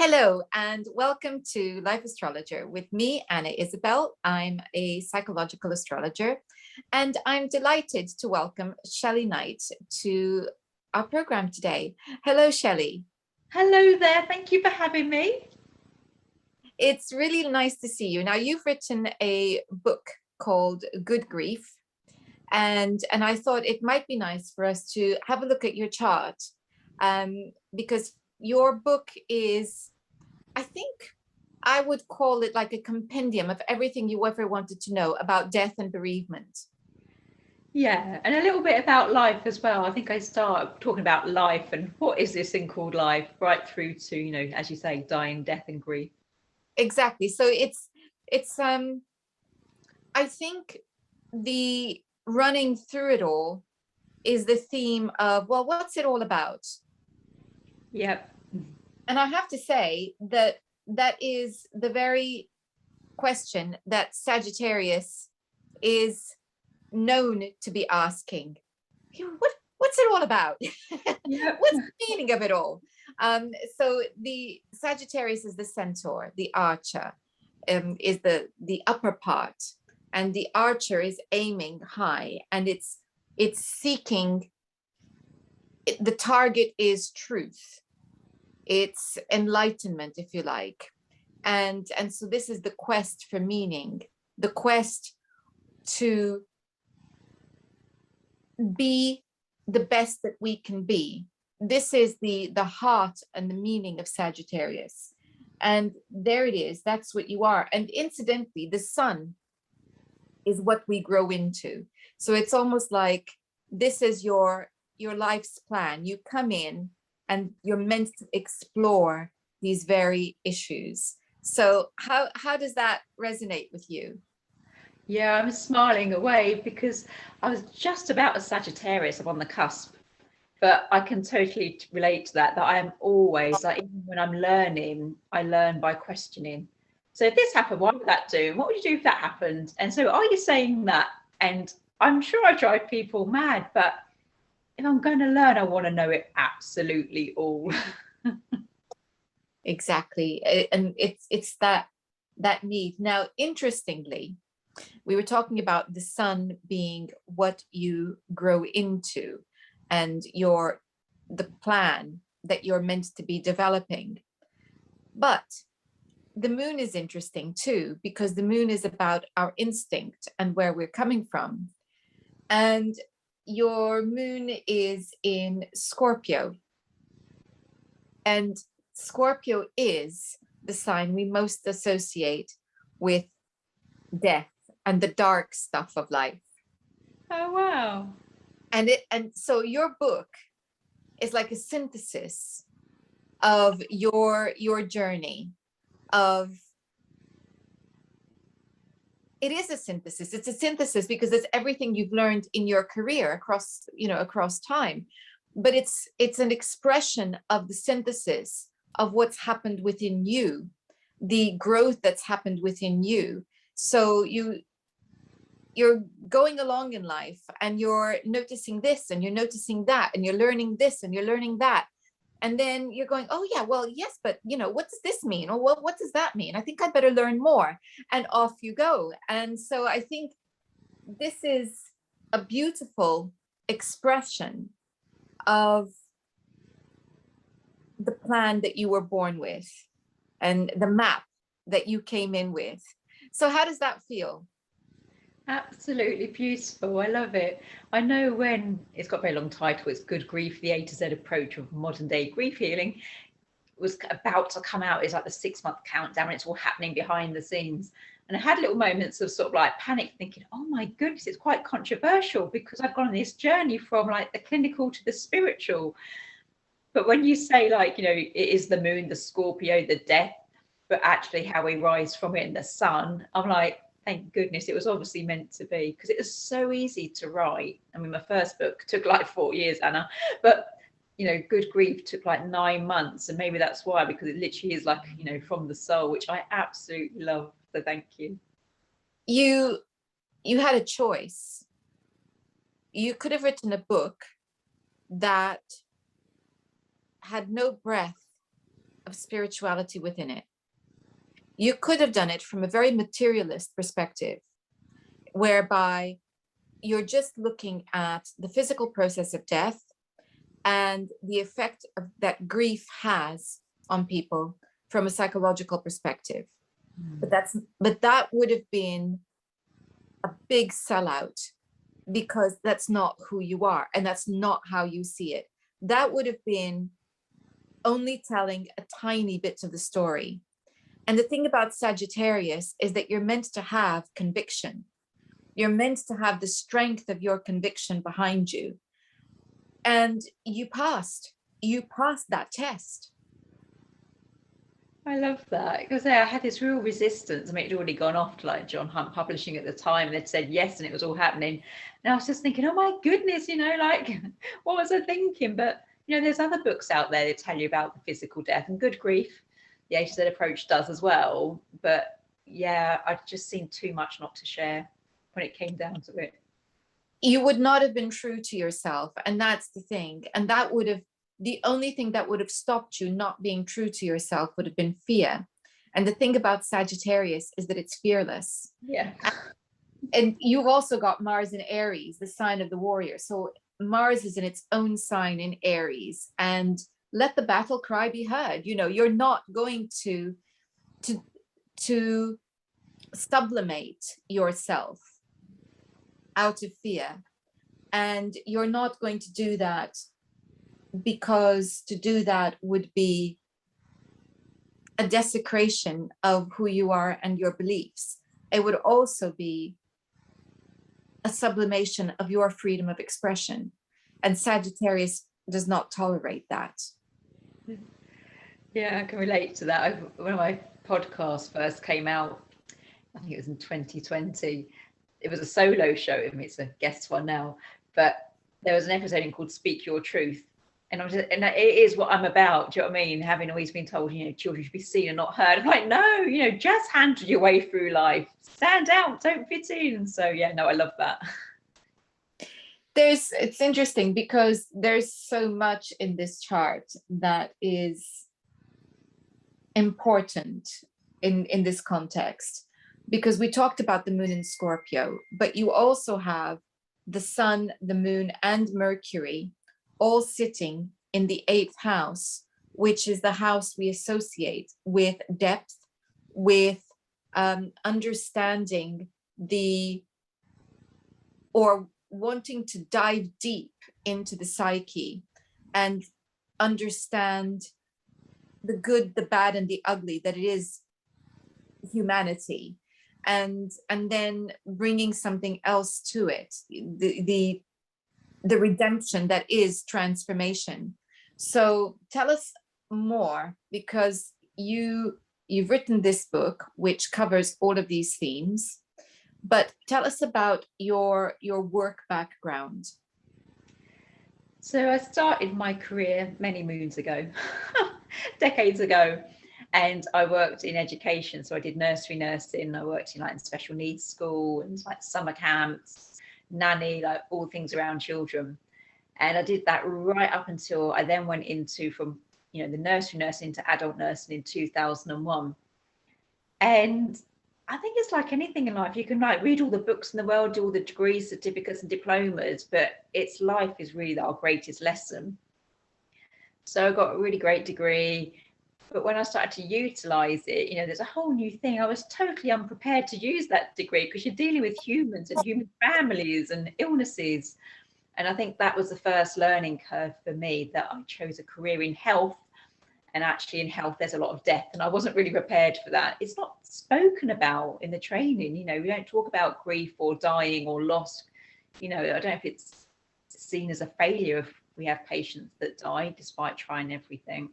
Hello and welcome to Life Astrologer with me, Anna Isabel. I'm a psychological astrologer and I'm delighted to welcome Shelley Knight to our program today. Hello, Shelley. Hello there. Thank you for having me. It's really nice to see you. Now, you've written a book called Good Grief, and I thought it might be nice for us to have a look at your chart because your book is, I think I would call it like a compendium of everything you ever wanted to know about death and bereavement. Yeah, and a little bit about life as well. I think I start talking about life and what is this thing called life, right through to, as you say, dying, death and grief. Exactly. So it's I think the running through it all is the theme of, well, what's it all about? Yep. And I have to say that that is the very question that Sagittarius is known to be asking. What's it all about? Yep. What's the meaning of it all? So the Sagittarius is the centaur, the archer is the upper part, and the archer is aiming high, and it's seeking. The target is truth. It's enlightenment, if you like, and so this is the quest for meaning, the quest to be the best that we can be. This is the heart and the meaning of Sagittarius, and there it is. That's what you are. And incidentally, the sun is what we grow into. So it's almost like this is your life's plan. You come in and you're meant to explore these very issues. So how does that resonate with you? Yeah, I'm smiling away because I was just about a Sagittarius. I'm on the cusp, but I can totally relate to that I am always like, even when I'm learning, I learn by questioning. So if this happened, what would that do? What would you do if that happened? And so are you saying that? And I'm sure I drive people mad, but if I'm going to learn, I want to know it absolutely all. Exactly. And it's that need. Now, interestingly, we were talking about the sun being what you grow into and the plan that you're meant to be developing. But the moon is interesting too, because the moon is about our instinct and where we're coming from. And your moon is in Scorpio. And Scorpio is the sign we most associate with death and the dark stuff of life. Oh, wow. And so your book is like a synthesis of your journey of it is a synthesis. It's a synthesis because it's everything you've learned in your career across time. But it's an expression of the synthesis of what's happened within you, the growth that's happened within you. So you're going along in life and you're noticing this and you're noticing that and you're learning this and you're learning that. And then you're going, oh yeah, well, yes, but what does this mean? Or what does that mean? I think I'd better learn more. And off you go. And so I think this is a beautiful expression of the plan that you were born with and the map that you came in with. So how does that feel? Absolutely beautiful. I love it. I know when it's got a very long title, it's Good Grief, the A to Z approach of modern day grief healing, was about to come out. It's like the 6-month countdown and it's all happening behind the scenes. And I had little moments of sort of like panic thinking, oh my goodness, it's quite controversial because I've gone on this journey from like the clinical to the spiritual. But when you say like, it is the moon, the Scorpio, the death, but actually how we rise from it in the sun, I'm like, thank goodness it was obviously meant to be, because it was so easy to write. I mean, my first book took like 4 years, Anna, but Good Grief took like 9 months, and maybe that's why, because it literally is like, from the soul, which I absolutely love. So thank you. You had a choice. You could have written a book that had no breath of of spirituality within it. You could have done it from a very materialist perspective, whereby you're just looking at the physical process of death and the effect that grief has on people from a psychological perspective. But that would have been a big sellout, because that's not who you are and that's not how you see it. That would have been only telling a tiny bit of the story. And the thing about Sagittarius is that you're meant to have conviction. You're meant to have the strength of your conviction behind you. And you passed that test. I love that, because I had this real resistance. I mean, it'd already gone off to like John Hunt Publishing at the time, and they'd said yes, and it was all happening. And I was just thinking, oh my goodness, you know, like, what was I thinking? But, you know, there's other books out there that tell you about the physical death, and Good Grief, the A to Z approach does as well. But yeah, I'd just seen too much not to share when it came down to it. You would not have been true to yourself. And that's the thing. And that would have, the only thing that would have stopped you not being true to yourself would have been fear. And the thing about Sagittarius is that it's fearless. Yeah. And you've also got Mars in Aries, the sign of the warrior. So Mars is in its own sign in Aries, and let the battle cry be heard. You know, you're not going to sublimate yourself out of fear. And you're not going to do that, because to do that would be a desecration of who you are and your beliefs. It would also be a sublimation of your freedom of expression. And Sagittarius does not tolerate that. Yeah, I can relate to that. When my podcast first came out, I think it was in 2020, it was a solo show. I mean, it's a guest one now, but there was an episode called Speak Your Truth. And it is what I'm about. Do you know what I mean? Having always been told, you know, children should be seen and not heard. I'm like, no, you know, just handle your way through life. Stand out, don't fit in. So yeah, no, I love that. It's interesting because there's so much in this chart that is important in this context, because we talked about the moon in Scorpio, but you also have the sun, the moon, and Mercury all sitting in the 8th house, which is the house we associate with depth, with understanding or wanting to dive deep into the psyche and understand the good, the bad, and the ugly that it is humanity, and then bringing something else to it, the redemption that is transformation. So tell us more, because you've written this book which covers all of these themes, but tell us about your work background. So I started my career many moons ago, decades ago, and I worked in education. So I did nursery nursing. I worked in like special needs school and like summer camps, nanny, like all things around children. And I did that right up until I then went into from, you know, the nursery nursing to adult nursing in 2001. And I think it's like anything in life. You can like read all the books in the world, do all the degrees, certificates and diplomas, but it's life is really our greatest lesson. So I got a really great degree. But when I started to utilize it, you know, there's a whole new thing. I was totally unprepared to use that degree, because you're dealing with humans and human families and illnesses. And I think that was the first learning curve for me, that I chose a career in health. And actually in health, there's a lot of death, and I wasn't really prepared for that. It's not spoken about in the training. You know, we don't talk about grief or dying or loss. You know, I don't know if it's seen as a failure if we have patients that die despite trying everything.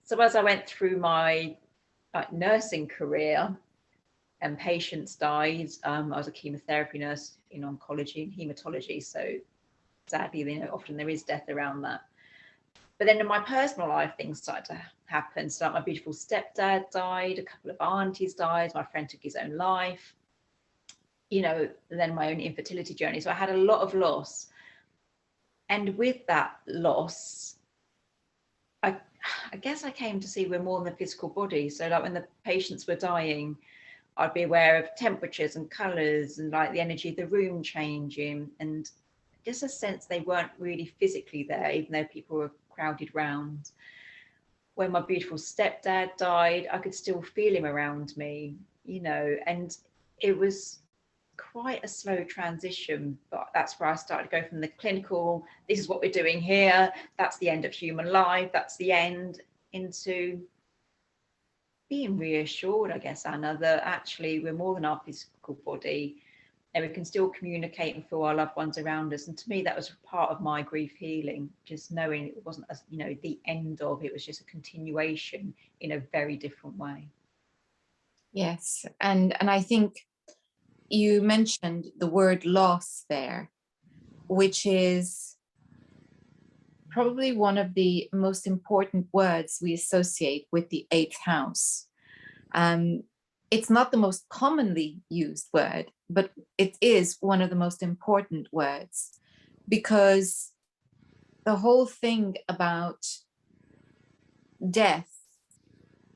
So as I went through my nursing career and patients died, I was a chemotherapy nurse in oncology and hematology. So sadly, you know, often there is death around that. But then in my personal life, things started to happen. So my beautiful stepdad died, a couple of aunties died, my friend took his own life, you know, and then my own infertility journey. So I had a lot of loss. And with that loss, I I guess I came to see we're more than the physical body. So like when the patients were dying, I'd be aware of temperatures and colours and like the energy of the room changing, and just a sense they weren't really physically there, even though people were crowded round. When my beautiful stepdad died, I could still feel him around me, you know, and it was quite a slow transition, but that's where I started to go from the clinical, this is what we're doing here, that's the end of human life, that's the end, into being reassured, I guess, Anna, that actually we're more than our physical body and we can still communicate and feel our loved ones around us. And to me, that was part of my grief healing, just knowing it wasn't, as you know, the end of it, was just a continuation in a very different way. Yes, and I think you mentioned the word loss there, which is probably one of the most important words we associate with the eighth house. It's not the most commonly used word, but it is one of the most important words, because the whole thing about death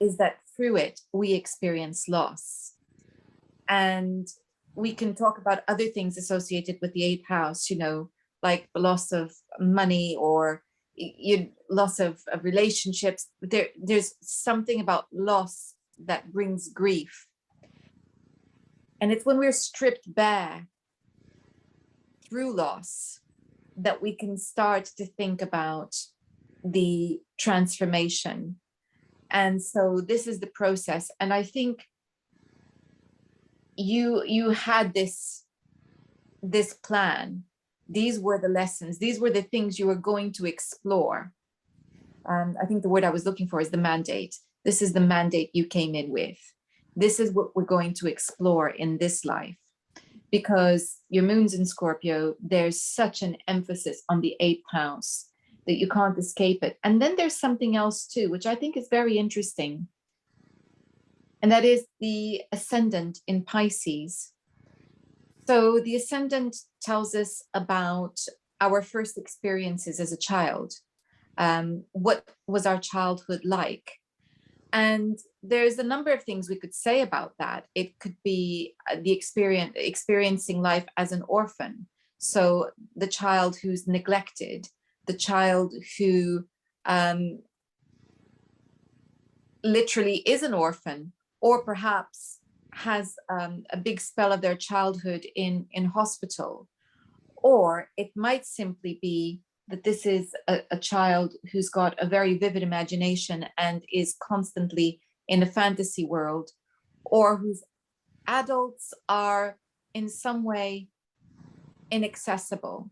is that through it we experience loss. And we can talk about other things associated with the eighth house, you know, like loss of money or loss of relationships. There's something about loss that brings grief. And it's when we're stripped bare through loss that we can start to think about the transformation. And so this is the process. And I think you had this plan. These were the lessons, these were the things you were going to explore. I think the word I was looking for is the mandate. This is the mandate you came in with. This is what we're going to explore in this life. Because your moon's in Scorpio, there's such an emphasis on the eighth house that you can't escape it. And then there's something else too, which I think is very interesting. And that is the ascendant in Pisces. So the ascendant tells us about our first experiences as a child. What was our childhood like? And there's a number of things we could say about that. It could be the experiencing life as an orphan. So the child who's neglected, the child who literally is an orphan, or perhaps has a big spell of their childhood in hospital. Or it might simply be that this is a child who's got a very vivid imagination and is constantly in a fantasy world, or whose adults are in some way inaccessible.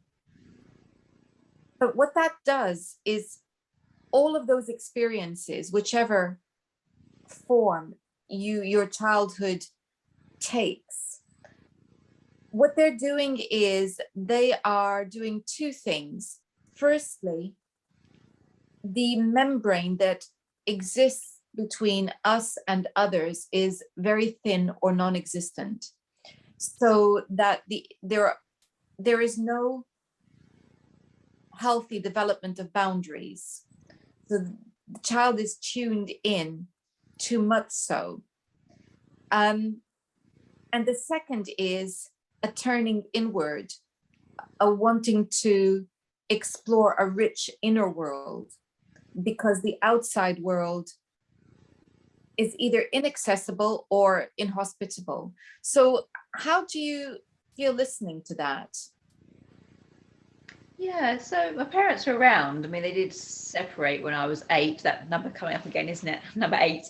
But what that does is all of those experiences, whichever form your childhood takes, what they're doing is they are doing two things. Firstly, the membrane that exists between us and others is very thin or non-existent, so that there is no healthy development of boundaries. So the child is tuned in too much so. And the second is a turning inward, a wanting to explore a rich inner world, because the outside world is either inaccessible or inhospitable. So how do you feel listening to that? Yeah, so my parents were around. I mean, they did separate when I was 8. That number coming up again, isn't it? Number 8.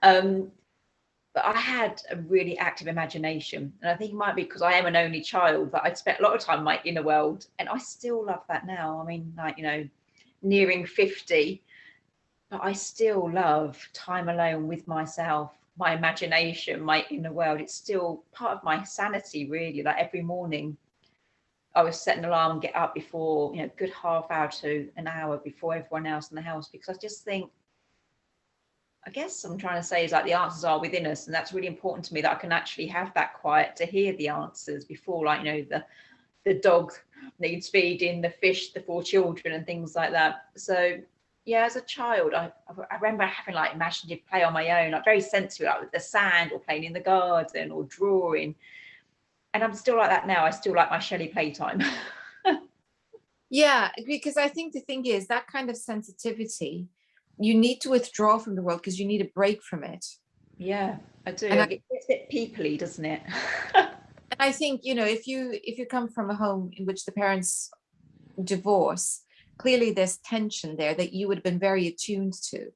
But I had a really active imagination. And I think it might be because I am an only child that I'd spent a lot of time in my inner world. And I still love that now. I mean, like, you know, nearing 50, but I still love time alone with myself, my imagination, my inner world. It's still part of my sanity, really. Like every morning, I was set an alarm and get up before, you know, a good half hour to an hour before everyone else in the house, because I just think, I guess I'm trying to say is like the answers are within us, and that's really important to me, that I can actually have that quiet to hear the answers before, like, you know, the dog needs feeding, the fish, the 4 children and things like that. So yeah, as a child, I remember having like imaginative play on my own, like very sensory, like with the sand or playing in the garden or drawing. And I'm still like that now. I still like my Shelley playtime. Yeah, because I think the thing is that kind of sensitivity, you need to withdraw from the world because you need a break from it. Yeah, I do. And It gets a bit peoply, doesn't it? I think, you know, if you come from a home in which the parents divorce, clearly there's tension there that you would have been very attuned to.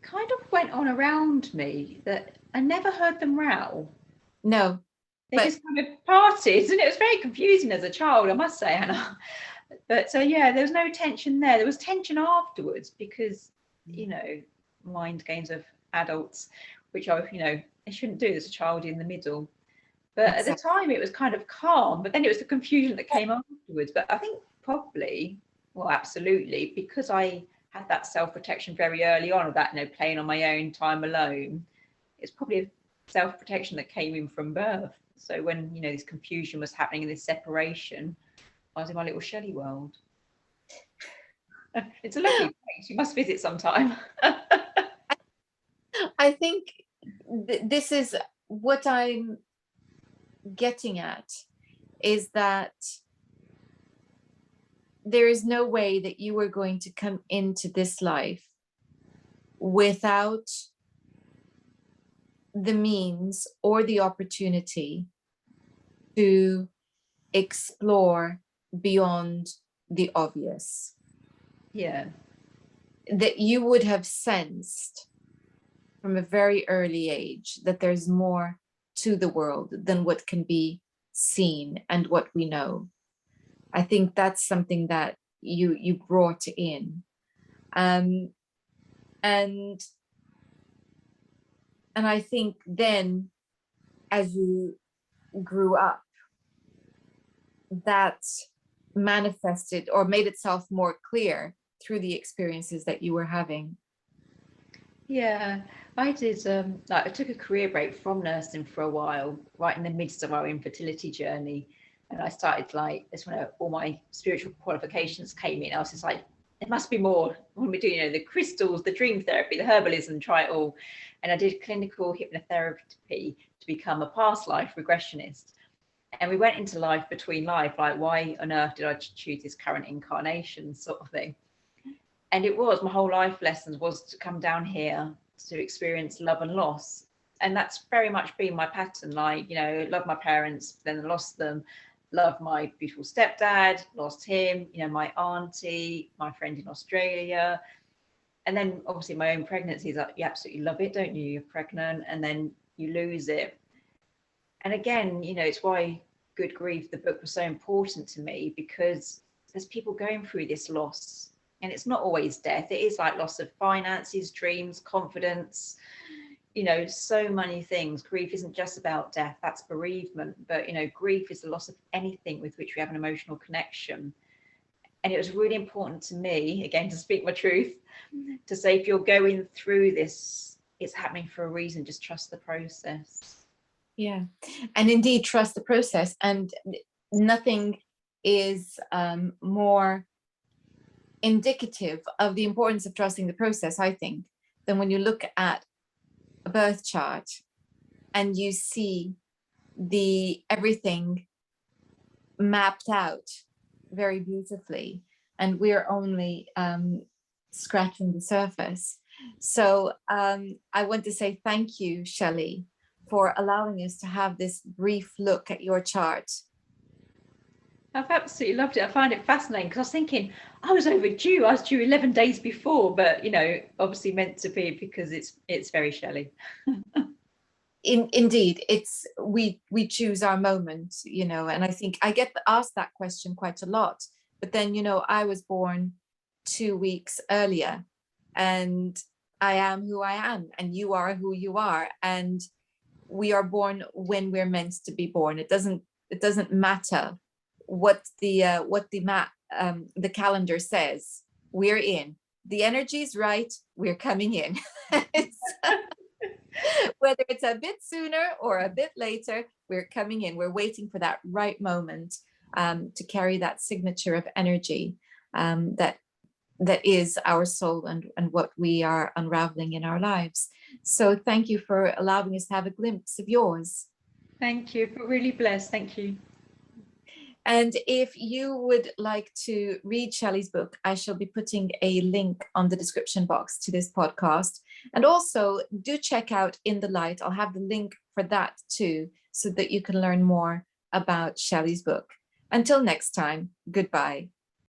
Kind of went on around me that I never heard them row. No, They but just kind of parted, and it was very confusing as a child, I must say, Hannah. But so yeah, there was no tension there. There was tension afterwards because, you know, mind games of adults, which I shouldn't do as a child in the middle. But at the exactly. time it was kind of calm, but then it was the confusion that came afterwards. But I think probably, well, absolutely, because I had that self-protection very early on of that, playing on my own, time alone, it's probably a self-protection that came in from birth. So when, this confusion was happening and this separation, I was in my little Shelley world. It's a lovely place. You must visit sometime. I think this is what I'm getting at, is that there is no way that you are going to come into this life without the means or the opportunity to explore beyond the obvious. Yeah. That you would have sensed from a very early age that there's more to the world than what can be seen and what we know. I think that's something that you brought in. And I think then as you grew up, that manifested or made itself more clear through the experiences that you were having. Yeah, I did. I took a career break from nursing for a while, right in the midst of our infertility journey, and I started like this when all my spiritual qualifications came in. I was just like, there must be more. When we do, the crystals, the dream therapy, the herbalism, try it all. And I did clinical hypnotherapy to become a past life regressionist. And we went into life between life, like why on earth did I choose this current incarnation, sort of thing. And it was my whole life lessons was to come down here to experience love and loss. And that's very much been my pattern. Like, love my parents, then lost them, love my beautiful stepdad, lost him, my auntie, my friend in Australia. And then obviously my own pregnancies, you absolutely love it, don't you? You're pregnant and then you lose it. And again, it's why Good Grief, the book, was so important to me, because there's people going through this loss. And it's not always death. It is like loss of finances, dreams, confidence, so many things. Grief isn't just about death, that's bereavement. But, grief is the loss of anything with which we have an emotional connection. And it was really important to me, again, to speak my truth, to say, if you're going through this, it's happening for a reason. Just trust the process. Yeah, and indeed trust the process. And nothing is more indicative of the importance of trusting the process, I think, than when you look at a birth chart and you see everything mapped out very beautifully, and we're only scratching the surface. So I want to say thank you, Shelley, for allowing us to have this brief look at your chart. I've absolutely loved it. I find it fascinating because I was thinking I was overdue. I was due 11 days before, but obviously meant to be, because it's very Shelley. Indeed, it's we choose our moment, and I think I get asked that question quite a lot. But then, I was born 2 weeks earlier, and I am who I am, and you are who you are, and we are born when we're meant to be born. It doesn't matter what the calendar says. We're in. The energy's right. We're coming in. Whether it's a bit sooner or a bit later, we're coming in. We're waiting for that right moment to carry that signature of energy that that is our soul and what we are unraveling in our lives. So thank you for allowing us to have a glimpse of yours. Thank you. But really blessed. Thank you. And if you would like to read Shelley's book, I shall be putting a link on the description box to this podcast. And also do check out In the Light. I'll have the link for that too, so that you can learn more about Shelley's book. Until next time, goodbye.